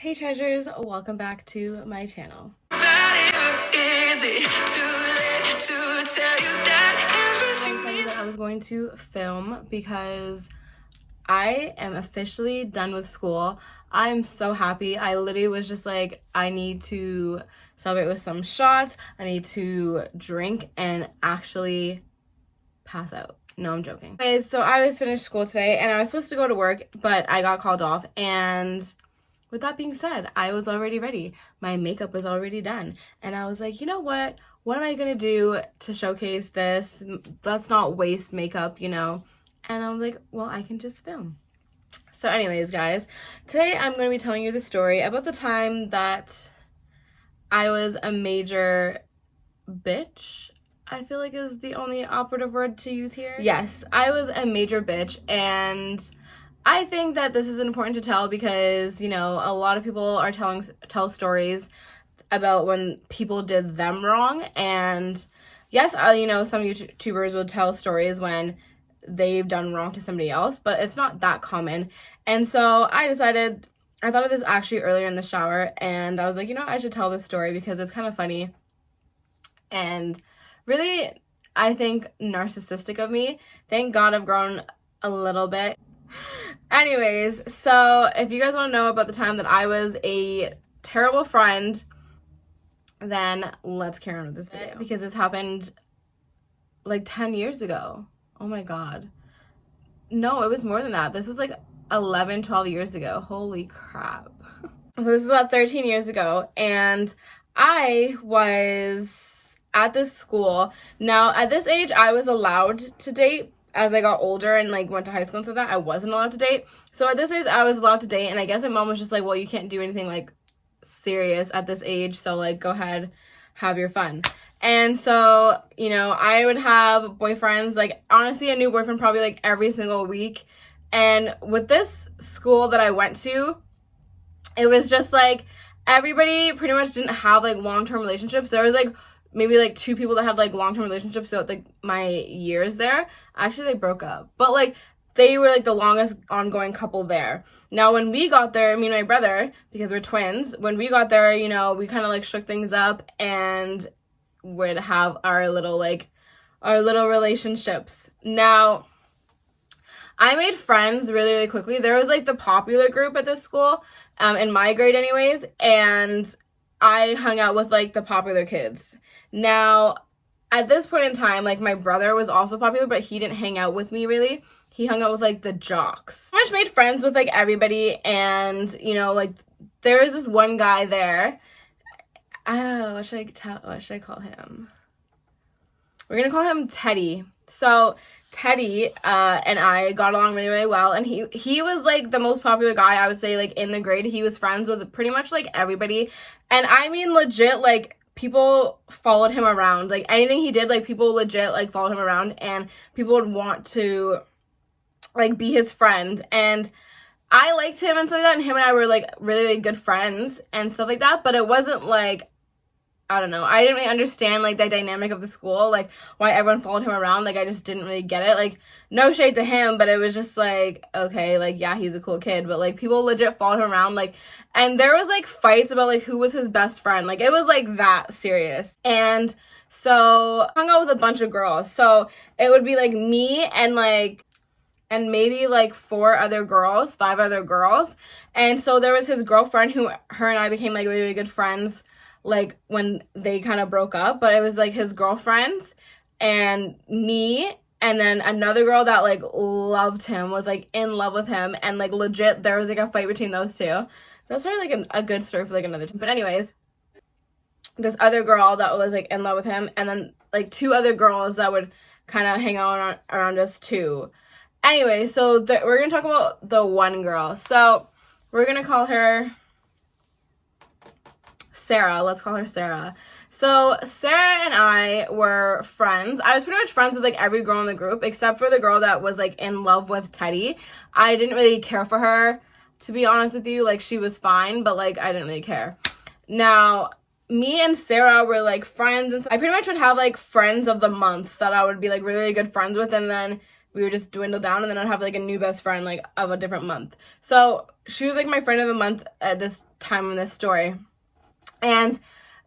Hey treasures, welcome back to my channel. I decided that I was going to film because I am officially done with school. I'm so happy. I literally was just like, I need to celebrate with some shots. I need to drink and actually pass out. No, I'm joking. Okay, so I was finished school today and I was supposed to go to work, but I got called off. And with that being said, I was already ready. My makeup was already done. And I was like, you know what? What am I gonna do to showcase this? Let's not waste makeup, you know? And I was like, well, I can just film. So anyways, guys, today I'm going to be telling you the story about the time that I was a major bitch, I feel like is the only operative word to use here. Yes, I was a major bitch, and I think that this is important to tell because, you know, a lot of people are tell stories about when people did them wrong, and yes, you know, some YouTubers will tell stories when they've done wrong to somebody else, but it's not that common. And so I thought of this actually earlier in the shower, and I was like, you know, I should tell this story because it's kind of funny and really, I think, narcissistic of me. Thank God I've grown a little bit. Anyways, so if you guys want to know about the time that I was a terrible friend, then let's carry on with this video because this happened like 10 years ago. Oh my God. No, it was more than that. This was like 11, 12 years ago. Holy crap. So this is about 13 years ago, and I was at this school. Now, at this age, I was allowed to date. As I got older and like went to high school and stuff like that, I wasn't allowed to date. So at this age, I was allowed to date, and I guess my mom was just like, well, you can't do anything like serious at this age, so like go ahead, have your fun. And so, you know, I would have boyfriends, like honestly a new boyfriend probably like every single week. And with this school that I went to, it was just like everybody pretty much didn't have like long-term relationships. There was like maybe like two people that had like long-term relationships throughout like my years there. Actually, they broke up, but like they were like the longest ongoing couple there. Now, when we got there, me and my brother, because we're twins, when we got there, you know, we kind of like shook things up and would have our little relationships. Now, I made friends really, really quickly. There was like the popular group at this school, in my grade anyways, and I hung out with like the popular kids. Now, at this point in time, like my brother was also popular, but he didn't hang out with me really. He hung out with like the jocks. I pretty much made friends with like everybody, and you know, like there was this one guy there. What should I call him? We're gonna call him Teddy. So Teddy and I got along really, really well, and he was like the most popular guy, I would say, like in the grade. He was friends with pretty much like everybody, and I mean legit, like people followed him around. Like anything he did, like people legit like followed him around, and people would want to like be his friend. And I liked him and stuff like that, and him and I were like really, really good friends and stuff like that, but it wasn't like, I don't know, I didn't really understand like the dynamic of the school, like why everyone followed him around. Like I just didn't really get it. Like no shade to him, but it was just like, okay, like yeah, he's a cool kid, but like people legit followed him around, like, and there was like fights about like who was his best friend. Like it was like that serious. And so I hung out with a bunch of girls, so it would be like me and maybe like 5 other girls. And so there was his girlfriend who her and I became like really, really good friends like when they kind of broke up. But it was like his girlfriend and me, and then another girl that like loved him, was like in love with him, and like legit there was like a fight between those two. That's probably like a good story for like another time. But anyways, this other girl that was like in love with him, and then like 2 other girls that would kind of hang out around us too. Anyway, so we're gonna talk about the one girl. So we're gonna call her Sarah. Let's call her Sarah. So Sarah and I were friends. I was pretty much friends with like every girl in the group except for the girl that was like in love with Teddy. I didn't really care for her, to be honest with you. Like she was fine, but like I didn't really care. Now, me and Sarah were like friends, and I pretty much would have like friends of the month that I would be like really, really good friends with, and then we would just dwindle down, and then I'd have like a new best friend like of a different month. So she was like my friend of the month at this time in this story. And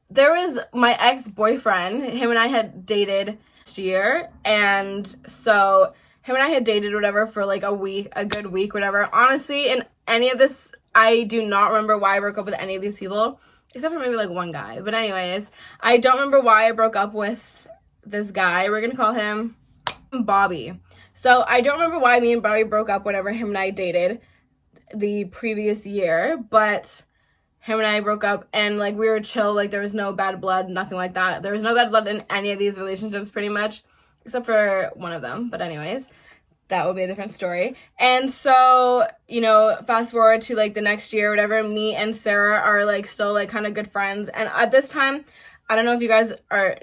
there was my ex-boyfriend, him and I had dated last year, and so him and I had dated whatever for like a good week, whatever. Honestly, in any of this, I do not remember why I broke up with any of these people, except for maybe like one guy. But anyways, I don't remember why I broke up with this guy. We're gonna call him Bobby. So I don't remember why me and Bobby broke up whenever him and I dated the previous year, but him and I broke up, and like we were chill, like there was no bad blood, nothing like that. There was no bad blood in any of these relationships pretty much, except for one of them. But anyways, that will be a different story. And so, you know, fast forward to like the next year, whatever, me and Sarah are like still like kind of good friends. And at this time, I don't know if you guys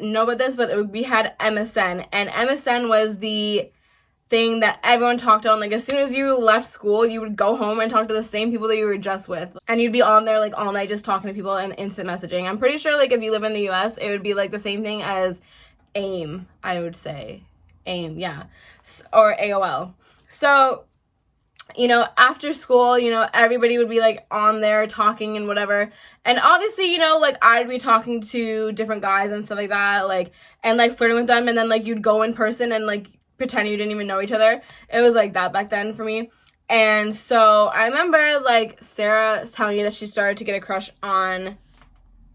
know about this, but we had MSN, and MSN was the thing that everyone talked on. Like as soon as you left school, you would go home and talk to the same people that you were just with, and you'd be on there like all night just talking to people and instant messaging. I'm pretty sure like if you live in the US, it would be like the same thing as AIM, I would say. AIM, yeah, or AOL. So, you know, after school, you know, everybody would be like on there talking and whatever. And obviously, you know, like I'd be talking to different guys and stuff like that, like, and like flirting with them, and then like you'd go in person and like pretend you didn't even know each other. It was like that back then for me. And so I remember like Sarah telling me that she started to get a crush on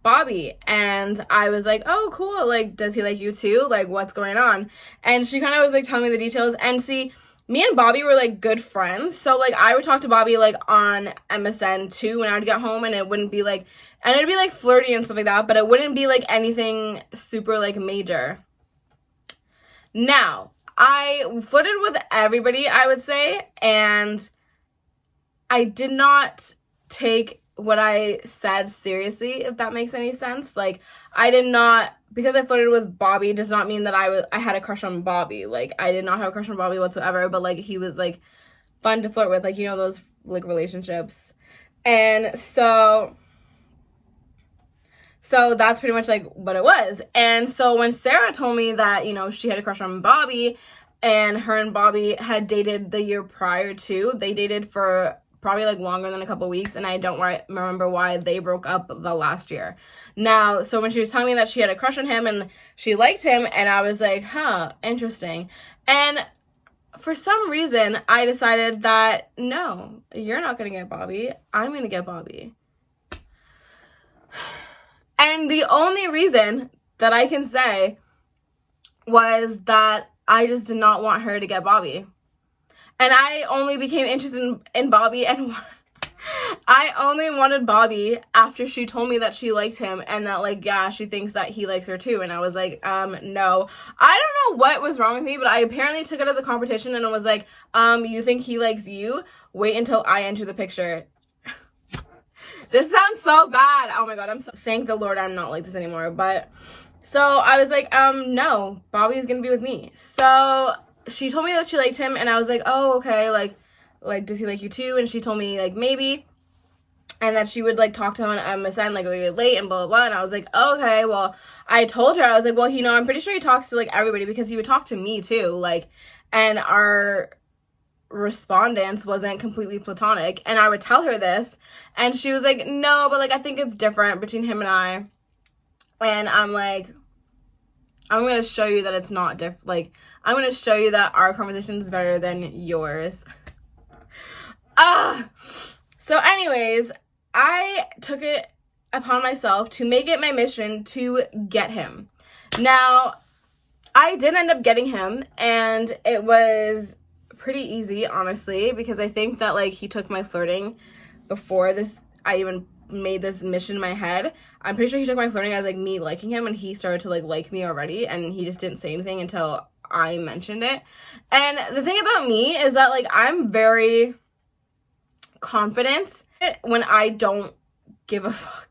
Bobby, and I was like, oh cool, like does he like you too, like what's going on? And she kind of was like telling me the details. And see, me and Bobby were like good friends, so like I would talk to Bobby like on MSN too when I would get home, and it wouldn't be like, and it'd be like flirty and stuff like that, but it wouldn't be like anything super like major. Now I flirted with everybody, I would say, and I did not take what I said seriously, if that makes any sense. Like, I did not, because I flirted with Bobby does not mean that I had a crush on Bobby. Like, I did not have a crush on Bobby whatsoever, but like he was like fun to flirt with, like, you know, those like relationships. And so that's pretty much like what it was. And so when Sarah told me that, you know, she had a crush on Bobby, and her and Bobby had dated the year prior to, they dated for probably like longer than a couple weeks, and I don't remember why they broke up the last year. Now, so when she was telling me that she had a crush on him and she liked him, and I was like, huh, interesting. And for some reason, I decided that, no, you're not going to get Bobby. I'm going to get Bobby. And the only reason that I can say was that I just did not want her to get Bobby. And I only became interested in Bobby, and I only wanted Bobby after she told me that she liked him, and that, like, yeah, she thinks that he likes her too. And I was like, no. I don't know what was wrong with me, but I apparently took it as a competition, and it was like, you think he likes you? Wait until I enter the picture. This sounds so bad. Oh my god, thank the Lord I'm not like this anymore. But, so I was like, no, Bobby's gonna be with me. So she told me that she liked him, and I was like, oh, okay, like, does he like you too? And she told me, like, maybe, and that she would, like, talk to him on MSN, like, really late, and blah, blah, blah, and I was like, okay, well, I told her, I was like, well, you know, I'm pretty sure he talks to, like, everybody, because he would talk to me, too, like, and our respondence wasn't completely platonic, and I would tell her this, and she was like, no, but, like, I think it's different between him and I, and I'm like, I'm going to show you that it's not different. Like, I'm going to show you that our conversation is better than yours. So anyways, I took it upon myself to make it my mission to get him. Now, I did end up getting him, and it was pretty easy, honestly, because I think that, like, he took my flirting before this, I even made this mission in my head. I'm pretty sure he took my flirting as like me liking him, and he started to like me already, and he just didn't say anything until I mentioned it. And the thing about me is that, like, I'm very confident when I don't give a fuck.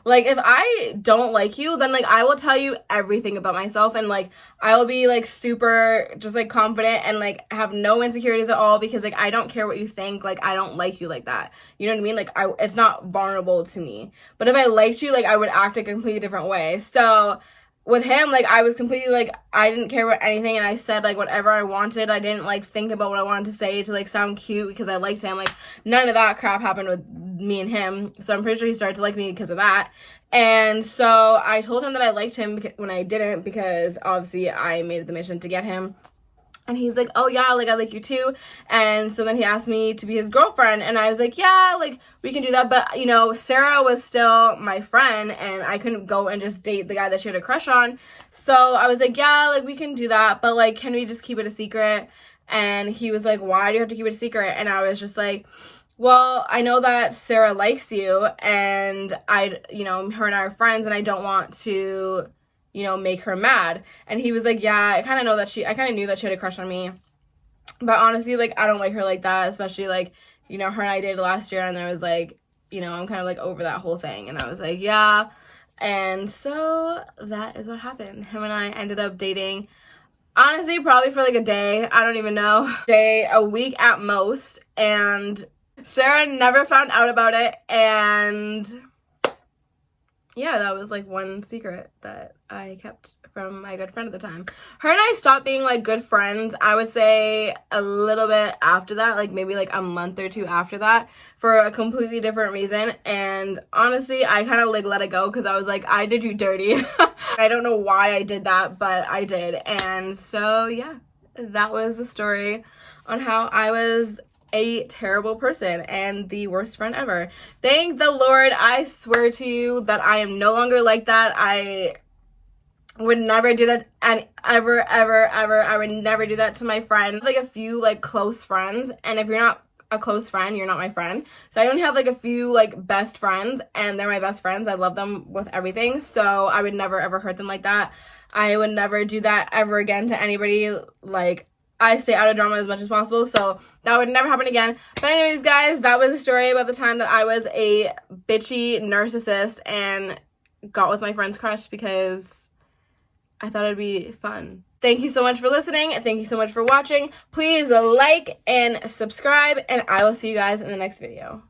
Like, if I don't like you, then, like, I will tell you everything about myself, and, like, I will be, like, super just, like, confident and, like, have no insecurities at all, because, like, I don't care what you think. Like, I don't like you like that. You know what I mean? Like, it's not vulnerable to me. But if I liked you, like, I would act a completely different way. So with him, like, I was completely, like, I didn't care about anything, and I said, like, whatever I wanted. I didn't, like, think about what I wanted to say to, like, sound cute because I liked him. Like, none of that crap happened with me and him, so I'm pretty sure he started to like me because of that. And so I told him that I liked him when I didn't, because obviously I made it the mission to get him. And he's like, oh, yeah, like, I like you too. And so then he asked me to be his girlfriend. And I was like, yeah, like, we can do that. But, you know, Sarah was still my friend, and I couldn't go and just date the guy that she had a crush on. So I was like, yeah, like, we can do that. But, like, can we just keep it a secret? And he was like, why do you have to keep it a secret? And I was just like, well, I know that Sarah likes you. And you know, her and I are friends, and I don't want to, you know, make her mad. And he was like, yeah, I kind of knew that she had a crush on me, but honestly, like, I don't like her like that, especially, like, you know, her and I dated last year, and there was, like, you know, I'm kind of, like, over that whole thing. And I was like, yeah. And so that is what happened. Him and I ended up dating, honestly, probably for, like, a day. I don't even know. A week at most. And Sarah never found out about it. And yeah, that was, like, one secret that I kept from my good friend at the time. Her and I stopped being, like, good friends, I would say, a little bit after that, like, maybe, like, a month or two after that, for a completely different reason. And honestly, I kind of, like, let it go, because I was like, I did you dirty. I don't know why I did that, but I did. And so, yeah, that was the story on how I was a terrible person and the worst friend ever. Thank the Lord, I swear to you that I am no longer like that. I would never do that, and ever, I would never do that to my friend. Like, a few, like, close friends, and if you're not a close friend, you're not my friend. So I only have, like, a few, like, best friends, and they're my best friends. I love them with everything, so I would never ever hurt them like that. I would never do that ever again to anybody. Like, I stay out of drama as much as possible, so that would never happen again. But anyways, guys, that was the story about the time that I was a bitchy narcissist and got with my friend's crush because I thought it'd be fun. Thank you so much for listening. Thank you so much for watching. Please like and subscribe, and I will see you guys in the next video.